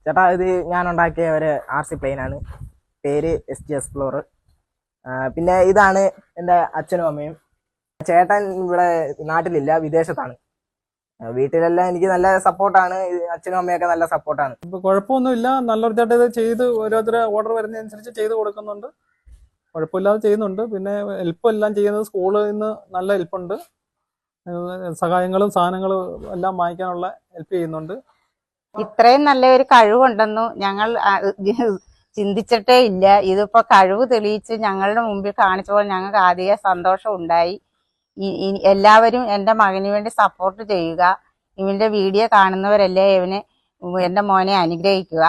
ചേട്ടാ ഇത് ഞാൻ ഉണ്ടാക്കിയ ഒരു RC പ്ലെയിനാണ്. പേര് SG എക്സ്പ്ലോറർ. പിന്നെ ഇതാണ് എൻ്റെ അച്ഛനും അമ്മയും. ചേട്ടൻ ഇവിടെ നാട്ടിലില്ല, വിദേശത്താണ്. വീട്ടിലെല്ലാം എനിക്ക് നല്ല സപ്പോർട്ടാണ്. അച്ഛനും അമ്മയൊക്കെ നല്ല സപ്പോർട്ടാണ്. ഇപ്പൊ കുഴപ്പമൊന്നുമില്ല. നല്ല വൃത്തിയായിട്ട് ഇത് ചെയ്ത് ഓരോരുത്തരെ ഓർഡർ വരുന്നതനുസരിച്ച് ചെയ്ത് കൊടുക്കുന്നുണ്ട്. കുഴപ്പമില്ലാതെ ചെയ്യുന്നുണ്ട്. പിന്നെ ഹെൽപ്പ് എല്ലാം ചെയ്യുന്നത് സ്കൂളിൽ നിന്ന് നല്ല ഹെൽപ്പുണ്ട്. സഹായങ്ങളും സാധനങ്ങളും എല്ലാം വാങ്ങിക്കാനുള്ള ഹെൽപ്പ് ചെയ്യുന്നുണ്ട്. ഇത്രയും നല്ലൊരു കഴിവുണ്ടെന്നു ഞങ്ങൾ ചിന്തിച്ചിട്ടേ ഇല്ല. ഇതിപ്പോ കഴിവ് തെളിയിച്ച് ഞങ്ങളുടെ മുമ്പിൽ കാണിച്ചപ്പോൾ ഞങ്ങൾക്ക് ആദ്യ സന്തോഷം ഉണ്ടായി. എല്ലാവരും എൻ്റെ മകന് വേണ്ടി സപ്പോർട്ട് ചെയ്യുക. ഇവന്റെ വീഡിയോ കാണുന്നവരല്ലേ എൻ്റെ മോനെ അനുഗ്രഹിക്കുക.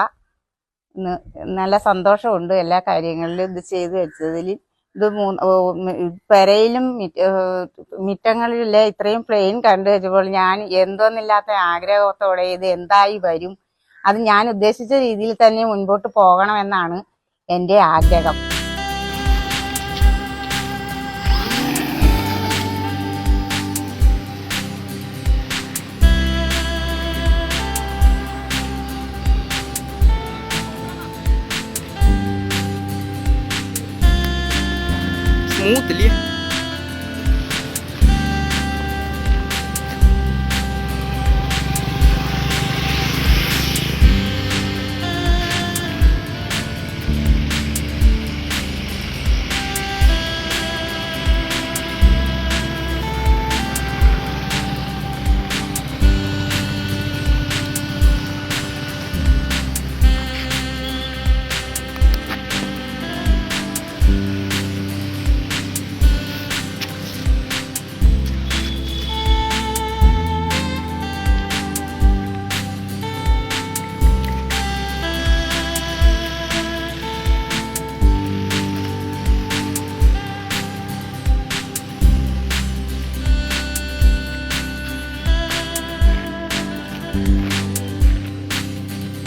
നല്ല സന്തോഷമുണ്ട് എല്ലാ കാര്യങ്ങളിലും ഇത് ചെയ്തു വെച്ചതിൽ. ഇത് പെരയിലും മിറ്റങ്ങളിലെ ഇത്രയും പ്ലെയിൻ കണ്ടു വെച്ചപ്പോൾ ഞാൻ എന്തോന്നില്ലാത്ത ആഗ്രഹത്തോടെ ഇത് എന്തായി വരും, അത് ഞാൻ ഉദ്ദേശിച്ച രീതിയിൽ തന്നെ മുൻപോട്ട് പോകണമെന്നാണ് എൻ്റെ ആഗ്രഹം. സ്മൂത്ത് ഇല്ലേ?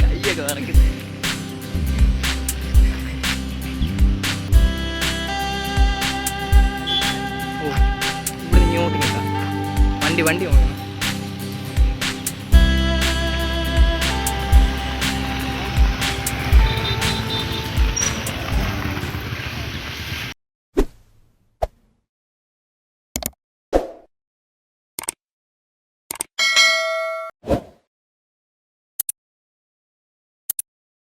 കയ്യൊക്കെ നടക്കുന്നത്. ഓ ഇവിടെ ഇങ്ങോട്ട് കേൾക്കാം. വണ്ടി നോക്കണം.